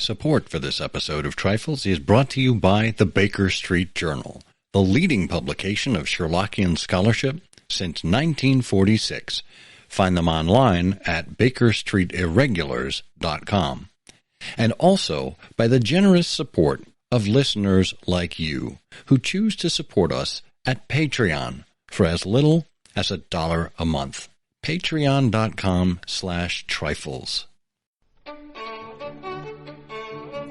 Support for this episode of Trifles is brought to you by the Baker Street Journal, the leading publication of Sherlockian scholarship since 1946. Find them online at bakerstreetirregulars.com. And also by the generous support of listeners like you who choose to support us at Patreon for as little as $1 a month. Patreon.com/trifles.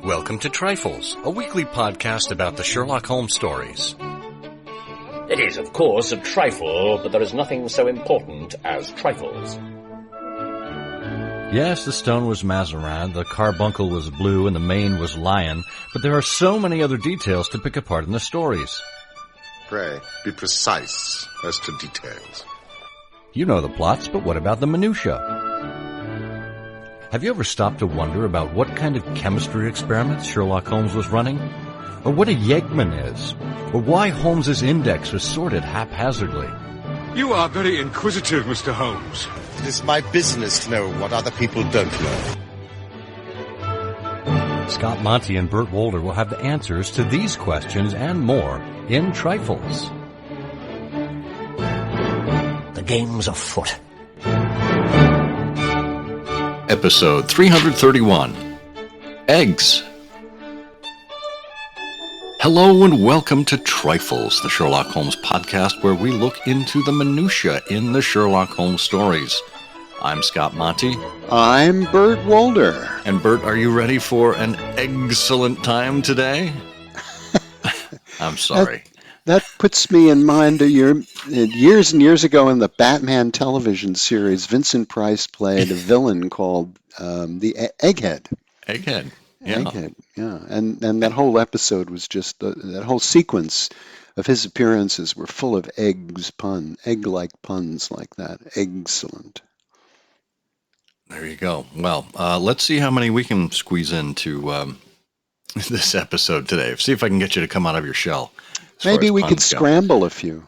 Welcome to Trifles, a weekly podcast about the Sherlock Holmes stories. It is, of course, a trifle, but there is nothing so important as trifles. Yes, the stone was Mazarin, the carbuncle was blue, and the mane was lion, but there are so many other details to pick apart in the stories. Pray, be precise as to details. You know the plots, but what about the minutiae? Have you ever stopped to wonder about what kind of chemistry experiments Sherlock Holmes was running? Or what a yeggman is? Or why Holmes's index was sorted haphazardly? You are very inquisitive, Mr. Holmes. It is my business to know what other people don't know. Scott Monty and Burt Wolder will have the answers to these questions and more in Trifles. The game's afoot. Episode 331, Eggs. Hello and welcome to Trifles, the Sherlock Holmes podcast where we look into the minutiae in the Sherlock Holmes stories. I'm Scott Monty. I'm Burt Wolder. And Burt, are you ready for an excellent time today? I'm sorry. That puts me in mind of years and years ago in the Batman television series, Vincent Price played a villain called the Egghead. Egghead, yeah. Egghead, yeah. And that whole episode was just, that whole sequence of his appearances were full of egg-like puns like that. Excellent. There you go. Well, let's see how many we can squeeze into this episode today. See if I can get you to come out of your shell. Maybe we could scramble a few.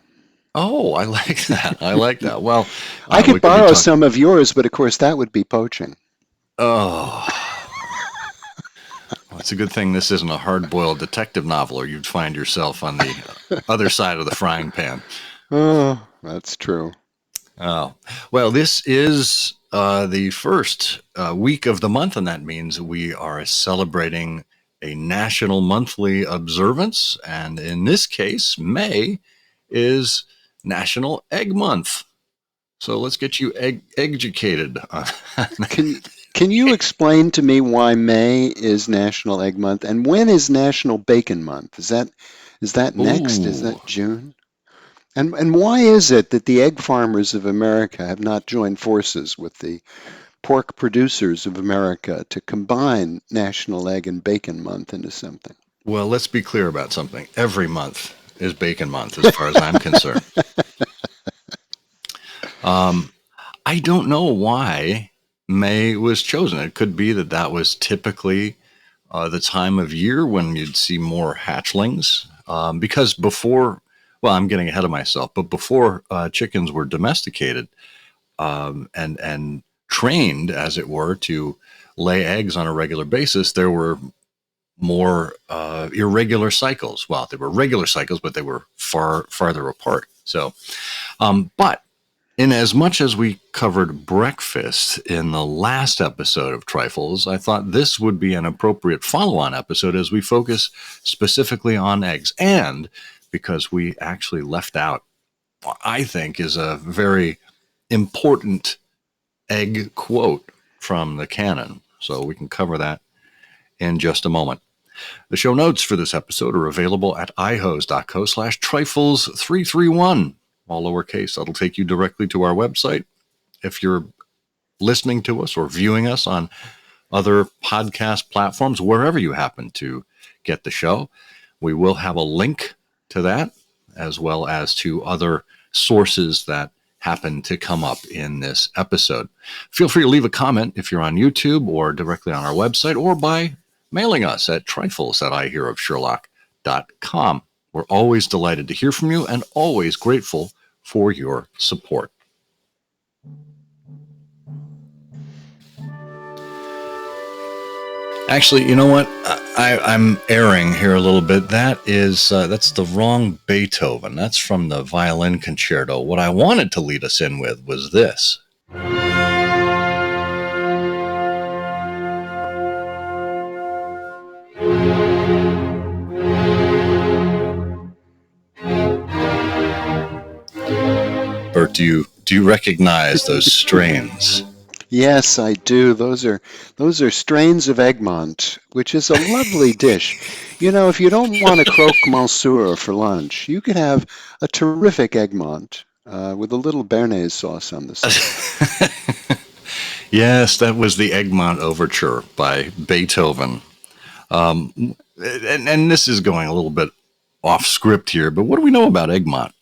Oh, I like that. I like that. Well, I could borrow some of yours, but of course that would be poaching. Oh. Well, it's a good thing this isn't a hard-boiled detective novel, or you'd find yourself on the other side of the frying pan. Oh, that's true. Oh, well, this is the first week of the month, and that means we are celebrating a national monthly observance, and in this case, May is National Egg Month. So let's get you educated. Can you explain to me why May is National Egg Month, and when is National Bacon Month? Is that next? Ooh. Is that June? And why is it that the egg farmers of America have not joined forces with the pork producers of America to combine National Egg and Bacon Month into something? Well, let's be clear about something. Every month is Bacon Month, as far as I'm concerned. I don't know why May was chosen. It could be that was typically the time of year when you'd see more hatchlings. Because before, well, I'm getting ahead of myself, but before chickens were domesticated and trained, as it were, to lay eggs on a regular basis, there were more irregular cycles. Well, they were regular cycles, but they were farther apart. So, but in as much as we covered breakfast in the last episode of Trifles, I thought this would be an appropriate follow-on episode as we focus specifically on eggs. And because we actually left out, I think, is a very important egg quote from the canon. So we can cover that in just a moment. The show notes for this episode are available at ihose.co/trifles331, all lowercase. That'll take you directly to our website. If you're listening to us or viewing us on other podcast platforms, wherever you happen to get the show, we will have a link to that, as well as to other sources that happen to come up in this episode. Feel free to leave a comment if you're on YouTube or directly on our website, or by mailing us at trifles@ihearofsherlock.com. We're always delighted to hear from you and always grateful for your support. Actually, you know what? I'm erring here a little bit. That's the wrong Beethoven. That's from the violin concerto. What I wanted to lead us in with was this. Bert, do you recognize those strains? Yes, I do. Those are strains of Egmont, which is a lovely dish. You know, if you don't want a croque monsieur for lunch, you could have a terrific Egmont with a little béarnaise sauce on the side. Yes, that was the Egmont Overture by Beethoven. And this is going a little bit off script here, but what do we know about Egmont?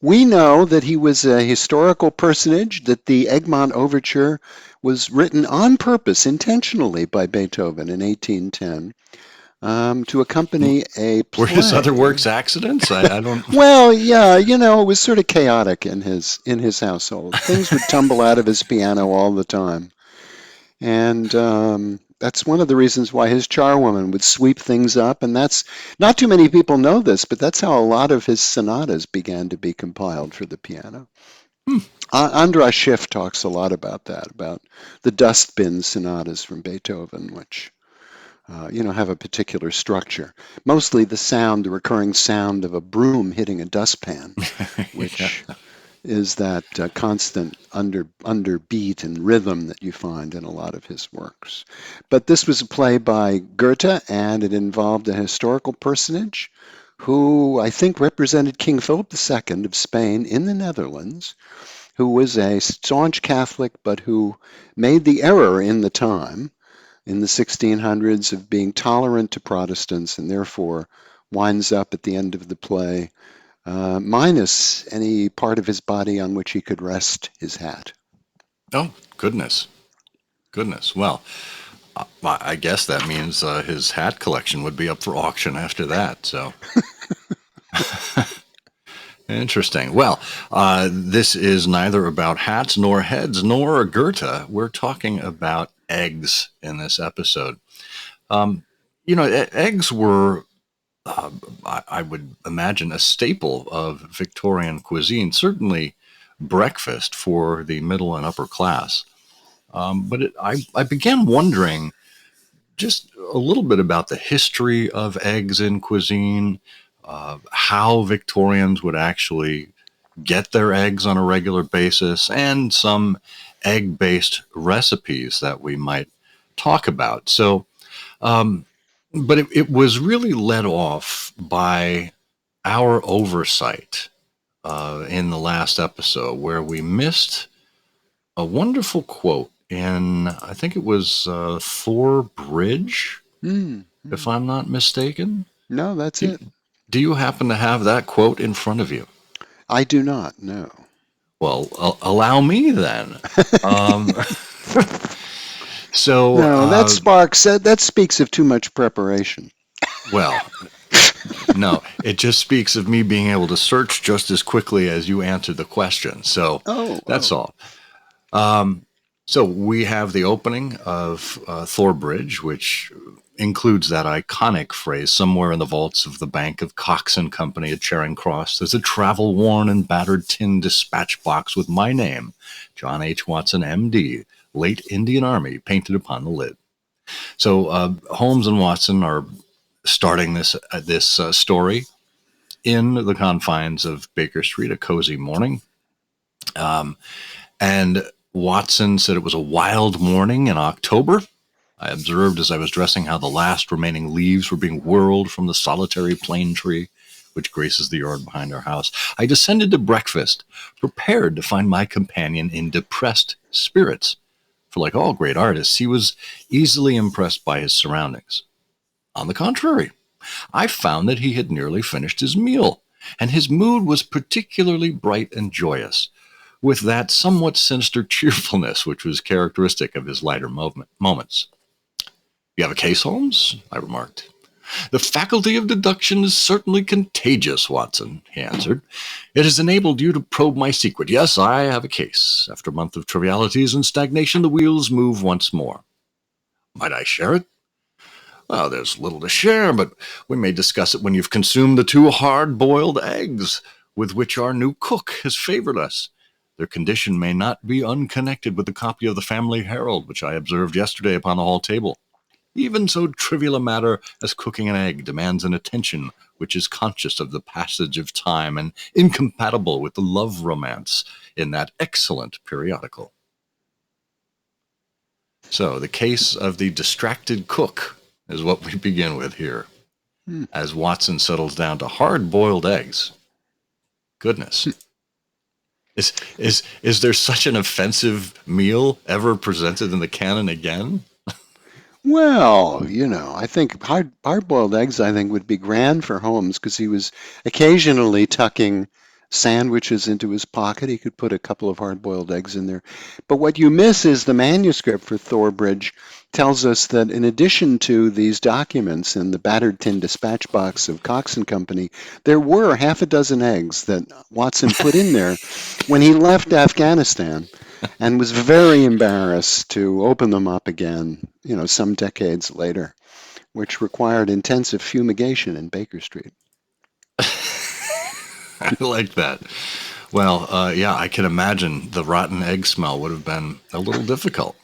We know that he was a historical personage, that the Egmont Overture was written on purpose, intentionally, by Beethoven in 1810 to accompany a Were his other play. works accidents? I don't. Well, yeah, you know, it was sort of chaotic in his household. Things would tumble out of his piano all the time, and that's one of the reasons why his charwoman would sweep things up. And that's not too many people know this, but that's how a lot of his sonatas began to be compiled for the piano. Hmm. Andras Schiff talks a lot about that, about the dustbin sonatas from Beethoven, which have a particular structure. Mostly the recurring sound of a broom hitting a dustpan, Yeah. which is that constant underbeat and rhythm that you find in a lot of his works. But this was a play by Goethe, and it involved a historical personage who I think represented King Philip II of Spain in the Netherlands, who was a staunch Catholic, but who made the error in the time in the 1600s of being tolerant to Protestants, and therefore winds up at the end of the play minus any part of his body on which he could rest his hat. Oh, goodness. Goodness. Well, I guess that means his hat collection would be up for auction after that. So interesting. Well, this is neither about hats nor heads nor Goethe. We're talking about eggs in this episode. Um, eggs were, I would imagine, a staple of Victorian cuisine, certainly breakfast for the middle and upper class. I began wondering just a little bit about the history of eggs in cuisine, how Victorians would actually get their eggs on a regular basis, and some egg based recipes that we might talk about. Um, but it was really led off by our oversight in the last episode where we missed a wonderful quote in, I think it was Thor Bridge, Mm, if mm. I'm not mistaken. No, that's Do, it. do you happen to have that quote in front of you? I do not know. Well, allow me then. Um, so, No, that speaks of too much preparation. well, no, it just speaks of me being able to search just as quickly as you answered the question. So Oh, that's oh. all. Um, so we have the opening of Thorbridge, which includes that iconic phrase, somewhere in the vaults of the Bank of Cox and Company at Charing Cross, there's a travel-worn and battered tin dispatch box with my name, John H. Watson, M.D., late Indian Army, painted upon the lid. So Holmes and Watson are starting this story in the confines of Baker Street, a cozy morning. Um, and Watson said it was a wild morning in October. I observed as I was dressing how the last remaining leaves were being whirled from the solitary plane tree which graces the yard behind our house. I descended to breakfast, prepared to find my companion in depressed spirits. For like all great artists, he was easily impressed by his surroundings. On the contrary, I found that he had nearly finished his meal, and his mood was particularly bright and joyous, with that somewhat sinister cheerfulness which was characteristic of his lighter moments. You have a case, Holmes? I remarked. The faculty of deduction is certainly contagious, Watson, he answered. It has enabled you to probe my secret. Yes, I have a case. After a month of trivialities and stagnation, the wheels move once more. Might I share it? Well, there's little to share, but we may discuss it when you've consumed the 2 hard-boiled eggs with which our new cook has favored us. Their condition may not be unconnected with the copy of the Family Herald, which I observed yesterday upon the hall table. Even so trivial a matter as cooking an egg demands an attention which is conscious of the passage of time and incompatible with the love romance in that excellent periodical. So, the case of the distracted cook is what we begin with here, Hmm. as Watson settles down to hard-boiled eggs. Goodness. Is there such an offensive meal ever presented in the canon again? Well, I think hard-boiled eggs, I think, would be grand for Holmes because he was occasionally tucking sandwiches into his pocket. He could put a couple of hard-boiled eggs in there. But what you miss is the manuscript for Thorbridge tells us that in addition to these documents in the battered tin dispatch box of Cox and Company, there were half a dozen eggs that Watson put in there when he left Afghanistan, and was very embarrassed to open them up again, some decades later, which required intensive fumigation in Baker Street. I like that. Well, yeah, I can imagine the rotten egg smell would have been a little difficult.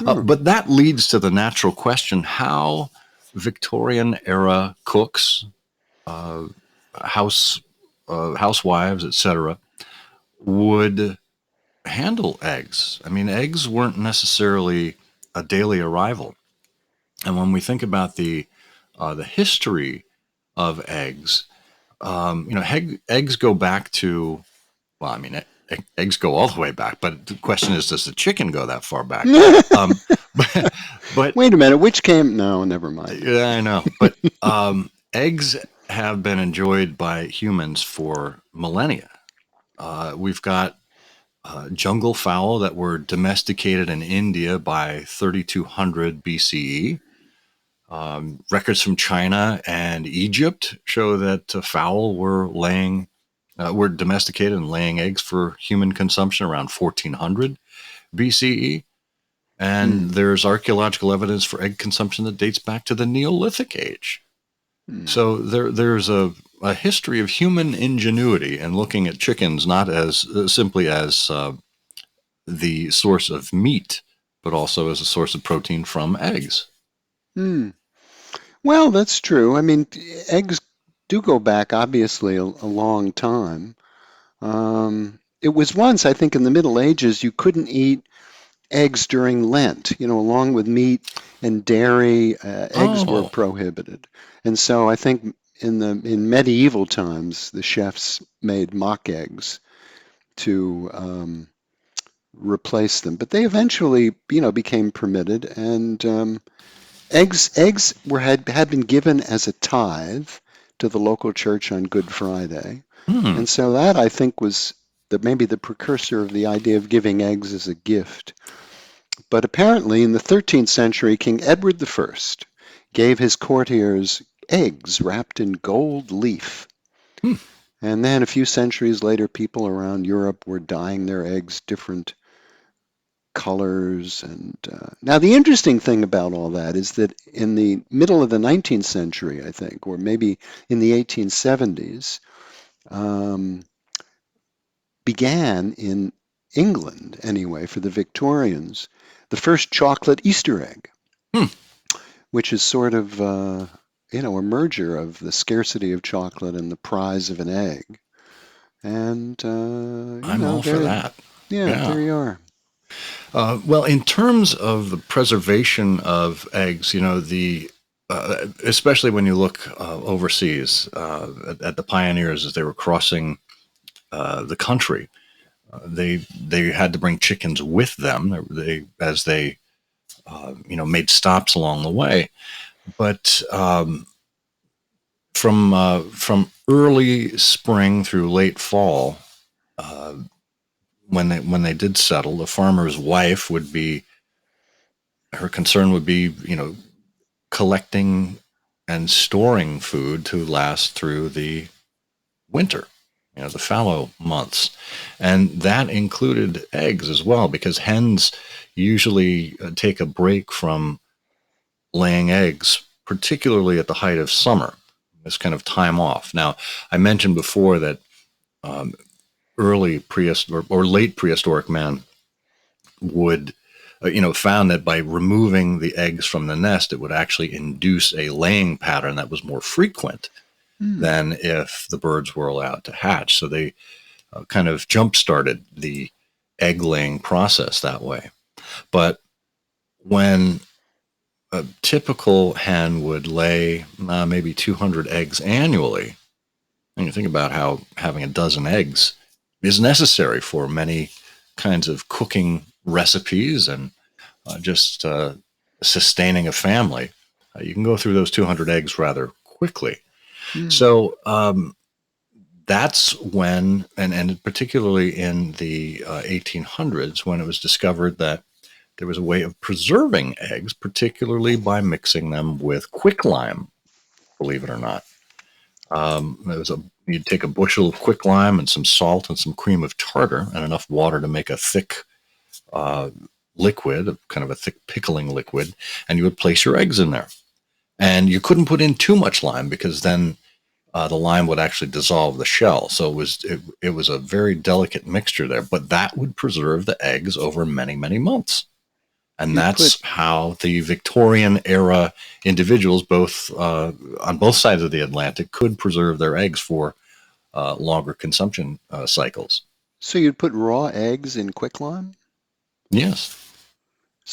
But that leads to the natural question, how Victorian era cooks, uh, housewives, etc., would handle eggs. I mean, eggs weren't necessarily a daily arrival. And when we think about the history of eggs, eggs go back to, well, I mean, eggs go all the way back, but the question is, does the chicken go that far back? um, but Wait a minute, which came? No, never mind. Yeah, I know. But eggs have been enjoyed by humans for millennia. We've got jungle fowl that were domesticated in India by 3200 BCE. Records from China and Egypt show that fowl were domesticated and laying eggs for human consumption around 1400 BCE. And there's archaeological evidence for egg consumption that dates back to the Neolithic age. So there's a history of human ingenuity and looking at chickens not as simply as the source of meat, but also as a source of protein from eggs. Hmm. Well, that's true. I mean, eggs do go back, obviously, a long time. It was once, I think, in the Middle Ages, you couldn't eat eggs during Lent, along with meat and dairy, eggs were Oh, prohibited. And so I think in medieval times, the chefs made mock eggs to replace them, but they eventually, became permitted. And eggs had been given as a tithe to the local church on Good Friday, and so that I think was maybe the precursor of the idea of giving eggs as a gift. But apparently, in the 13th century, King Edward I gave his courtiers eggs wrapped in gold leaf. Hmm. And then a few centuries later, people around Europe were dyeing their eggs different colors. And now the interesting thing about all that is that in the middle of the 19th century, I think, or maybe in the 1870s, began in England anyway, for the Victorians, the first chocolate Easter egg, Hmm. which is sort of, a merger of the scarcity of chocolate and the prize of an egg. And, I'm all for that. Yeah, Yeah. there you are. Well, in terms of the preservation of eggs, especially when you look overseas at the pioneers as they were crossing the country, they had to bring chickens with them. As they made stops along the way. But from early spring through late fall, uh, when they did settle, the farmer's wife her concern would be, collecting and storing food to last through the winter, the fallow months. And that included eggs as well, because hens usually take a break from laying eggs, particularly at the height of summer, this kind of time off. Now, I mentioned before that um, early prehistoric or late prehistoric man would, found that by removing the eggs from the nest, it would actually induce a laying pattern that was more frequent Hmm. than if the birds were allowed to hatch. So they kind of jump started the egg laying process that way. But when a typical hen would lay maybe 200 eggs annually, and you think about how having a dozen eggs is necessary for many kinds of cooking recipes and just sustaining a family, you can go through those 200 eggs rather quickly. Hmm. So that's when, and particularly in the 1800s, when it was discovered that there was a way of preserving eggs, particularly by mixing them with quicklime, believe it or not. You'd take a bushel of quicklime and some salt and some cream of tartar and enough water to make a thick uh, liquid, kind of a thick pickling liquid, and you would place your eggs in there. And you couldn't put in too much lime because then the lime would actually dissolve the shell. So it was a very delicate mixture there, but that would preserve the eggs over many, many months. And You put that's how the Victorian era individuals, both on both sides of the Atlantic, could preserve their eggs for longer consumption cycles. so you'd put raw eggs in quicklime? Yes,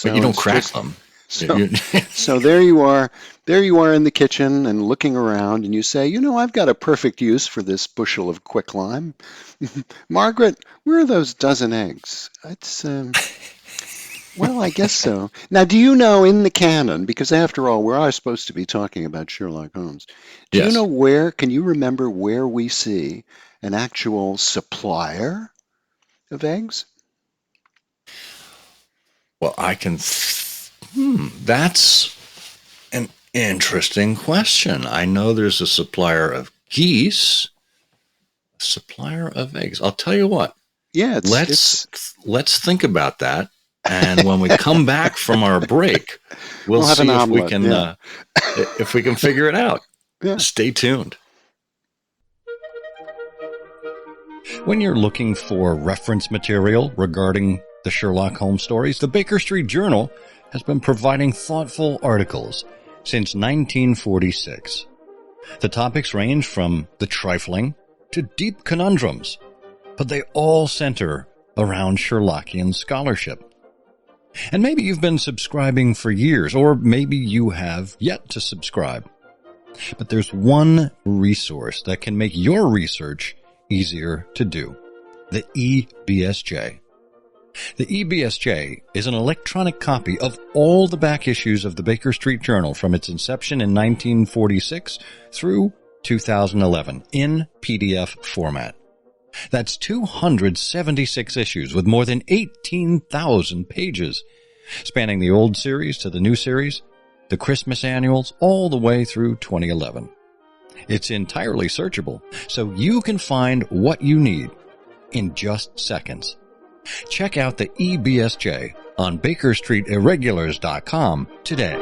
but you So don't it's crack just them. so so there you are in the kitchen and looking around and you say, I've got a perfect use for this bushel of quicklime. Margaret, where are those dozen eggs? It's well, I guess so. Now, do you know in the canon, because after all, we are supposed to be talking about Sherlock Holmes, do you yes. know can you remember where we see an actual supplier of eggs? Well, that's an interesting question. I know there's a supplier of geese, a supplier of eggs. I'll tell you what. Yeah, Let's it's let's think about that, and when we come back from our break, we'll we'll have an see omelet. Yeah. if we can figure it out. Yeah. Stay tuned. When you're looking for reference material regarding the Sherlock Holmes stories, the Baker Street Journal has been providing thoughtful articles since 1946. The topics range from the trifling to deep conundrums, but they all center around Sherlockian scholarship. And maybe you've been subscribing for years, or maybe you have yet to subscribe. But there's one resource that can make your research easier to do: the EBSJ. The EBSJ is an electronic copy of all the back issues of the Baker Street Journal from its inception in 1946 through 2011 in PDF format. That's 276 issues with more than 18,000 pages, spanning the old series to the new series, the Christmas annuals, all the way through 2011. It's entirely searchable, so you can find what you need in just seconds. Check out the EBSJ on BakerStreetIrregulars.com today.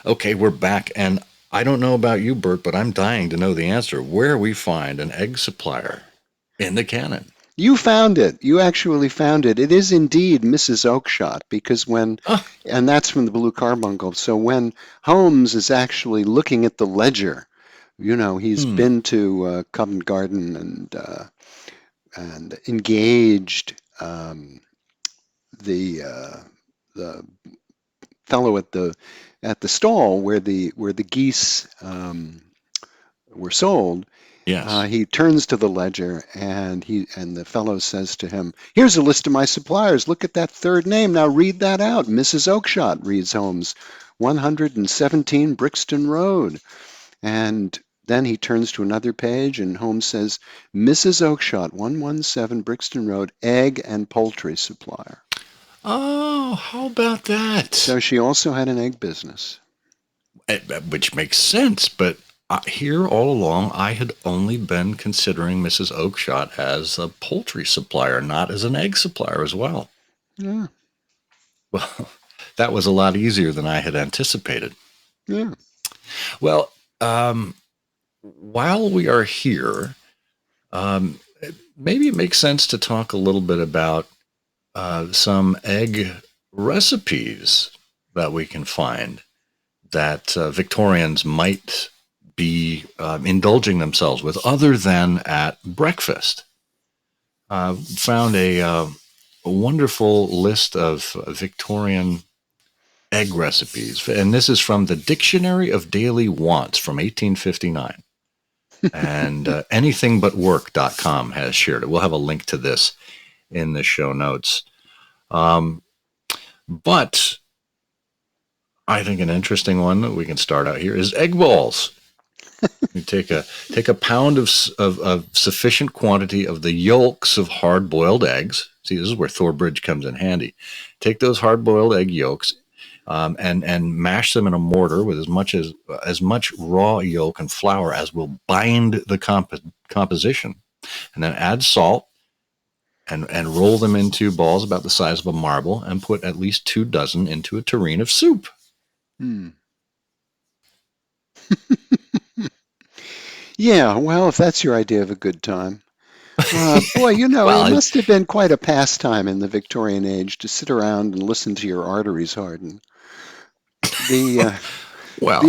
Okay, we're back, and I don't know about you, Bert, but I'm dying to know the answer. Where we find an egg supplier in the canon? You found it. You actually found it. It is indeed Mrs. Oakshott, because and that's from the Blue Carbuncle. So when Holmes is actually looking at the ledger, he's been to Covent Garden and engaged the fellow at the stall where the geese were sold. Yes. He turns to the ledger and the fellow says to him, "Here's a list of my suppliers. Look at that third name. Now read that out." "Mrs. Oakshott," reads Holmes, 117 Brixton Road. And then he turns to another page and Holmes says, "Mrs. Oakshott, 117 Brixton Road, egg and poultry supplier." Oh, how about that? So she also had an egg business. Which makes sense, but Here all along, I had only been considering Mrs. Oakshott as a poultry supplier, not as an egg supplier as well. Yeah, Well, that was a lot easier than I had anticipated. yeah. Well, while we are here, maybe it makes sense to talk a little bit about some egg recipes that we can find that Victorians might be indulging themselves with other than at breakfast. Found a wonderful list of Victorian egg recipes, and this is from the Dictionary of Daily Wants from 1859. And anythingbutwork.com has shared it. We'll have a link to this in the show notes. But I think an interesting one that we can start out here is egg balls. You take a pound of sufficient quantity of the yolks of hard-boiled eggs. See, this is where Thorbridge comes in handy. Take those hard-boiled egg yolks and mash them in a mortar with as much raw yolk and flour as will bind the composition, and then add salt and roll them into balls about the size of a marble, and put at least 2 dozen into a tureen of soup. Hmm. Yeah, well, if that's your idea of a good time. Boy, Well, it must have been quite a pastime in the Victorian age to sit around and listen to your arteries harden. The well,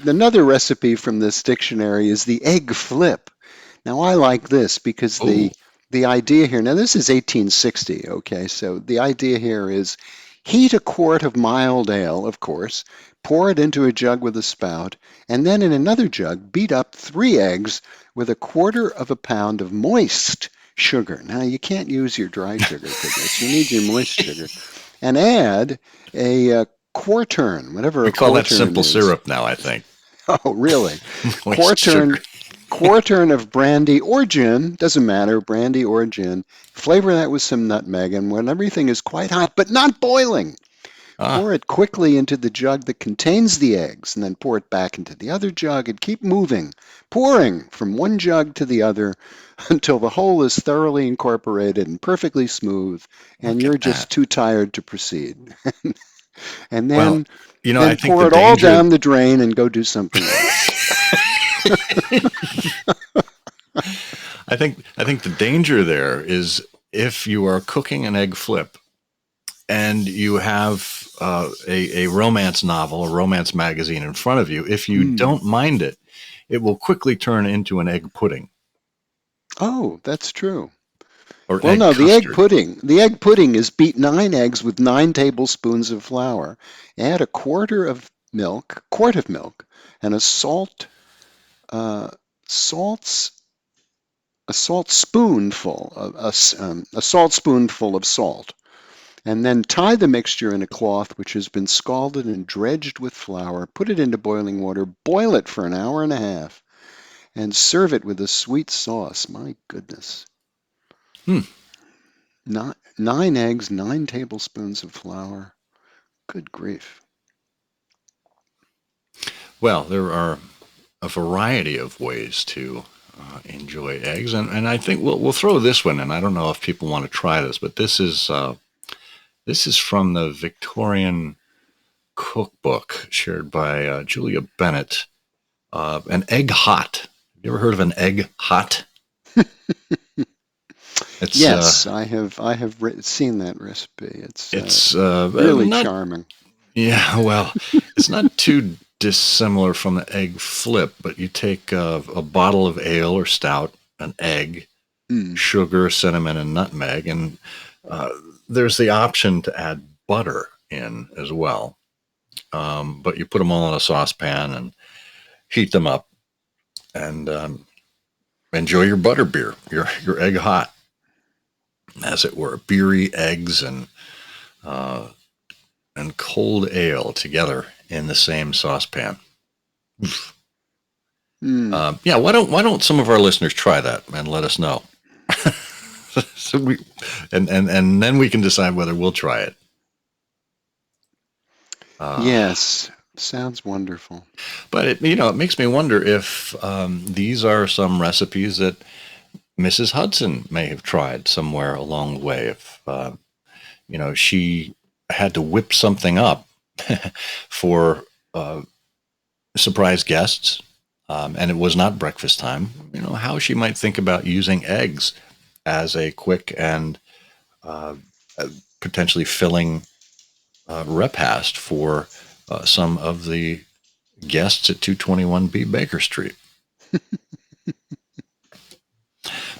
another recipe from this dictionary is the egg flip. Now I like this because oh, the idea here, now this is 1860, okay, so the idea here is heat a quart of mild ale, of course, pour it into a jug with a spout, and then in another jug beat up 3 eggs with a quarter of a pound of moist sugar. Now you can't use your dry sugar for this, you need your moist sugar. And add a quartern, whatever we a call that quartern simple is. syrup now, I think. Oh, really? Moist sugar. Quartern of brandy or gin, doesn't matter, brandy or gin. Flavor that with some nutmeg, and when everything is quite hot but not boiling, Ah, pour it quickly into the jug that contains the eggs, and then pour it back into the other jug and keep moving, pouring from one jug to the other until the whole is thoroughly incorporated and perfectly smooth, and look you're at just that. too tired to proceed. And Well, I then think the pour it all danger. down the drain and go do something else. I think the danger there is if you are cooking an egg flip and you have a romance novel, a romance magazine in front of you. If you Mm. don't mind it, it will quickly turn into an egg pudding Oh, that's true. or Well, egg no, custard. the egg pudding is beat 9 eggs with 9 tablespoons of flour. Add quart of milk, and uh, salts, a salt spoonful a salt spoonful of salt. And then tie the mixture in a cloth which has been scalded and dredged with flour. Put it into boiling water, boil it for an hour and a half, and serve it with a sweet sauce. My goodness. Hmm. 9 eggs, 9 tablespoons of flour. Good grief. Well, there are a variety of ways to enjoy eggs, and I think we'll throw this one in. I don't know if people want to try this, but this is from the Victorian cookbook shared by Julia Bennett. An egg hot. Have you ever heard of an egg hot? It's Yes, I have seen that recipe. It's it's really not charming. yeah well it's not too dissimilar from the egg flip, but you take a bottle of ale or stout, an egg, Mm. sugar, cinnamon, and nutmeg, and uh, there's the option to add butter in as well. But you put them all in a saucepan and heat them up, and enjoy your butter beer, your egg hot, as it were. Beery eggs uh, and cold ale together in the same saucepan. Mm. Yeah, why don't some of our listeners try that and let us know? so we and then we can decide whether we'll try it. Uh, Yes. Sounds wonderful. But it makes me wonder if these are some recipes that Mrs. Hudson may have tried somewhere along the way. If she had to whip something up for surprise guests, and it was not breakfast time, how she might think about using eggs as a quick and potentially filling repast for some of the guests at 221B Baker Street.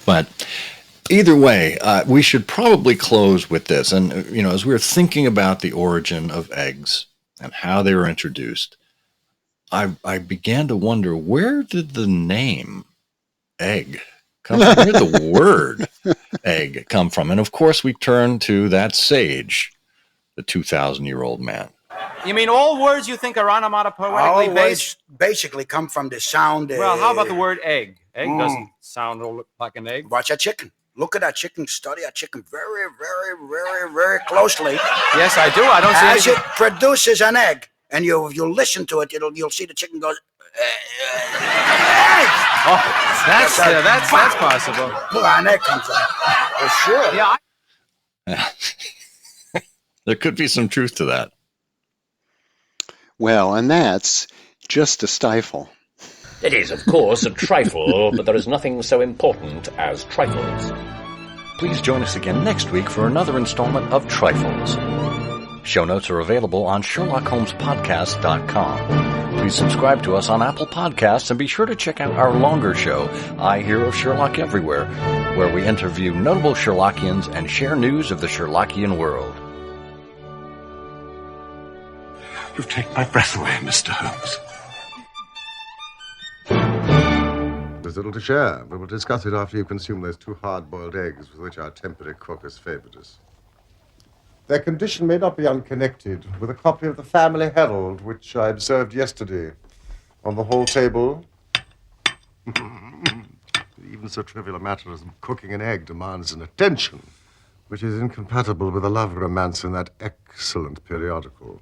But either way, we should probably close with this. And, as we're thinking about the origin of eggs and how they were introduced, I began to wonder, where did the name egg come from? Where did the word egg come from? And of course, we turn to that sage, the 2,000-year-old man. You mean all words you think are onomatopoetically based? Words basically come from the sound. Well, how about the word egg? Egg doesn't sound or look like an egg. Watch that chicken. Look at that chicken. Study that chicken very, very, very, very closely. Yes, I do. I don't see As anything. it produces an egg, and you listen to it, you'll see the chicken goes. Egg! Oh, that's possible. Well, an egg comes out. For sure. Yeah. There could be some truth to that. Well, and that's just a stifle. It is, of course, a trifle, but there is nothing so important as trifles. Please join us again next week for another installment of Trifles. Show notes are available on SherlockHolmesPodcast.com. Please subscribe to us on Apple Podcasts and be sure to check out our longer show, I Hear of Sherlock Everywhere, where we interview notable Sherlockians and share news of the Sherlockian world. You've taken my breath away, Mr. Holmes. There's little to share, but we'll discuss it after you consume those 2 hard-boiled eggs with which our temporary cook has favored us. Their condition may not be unconnected with a copy of the Family Herald, which I observed yesterday on the hall table. Even so trivial a matter as cooking an egg demands an attention which is incompatible with the love romance in that excellent periodical.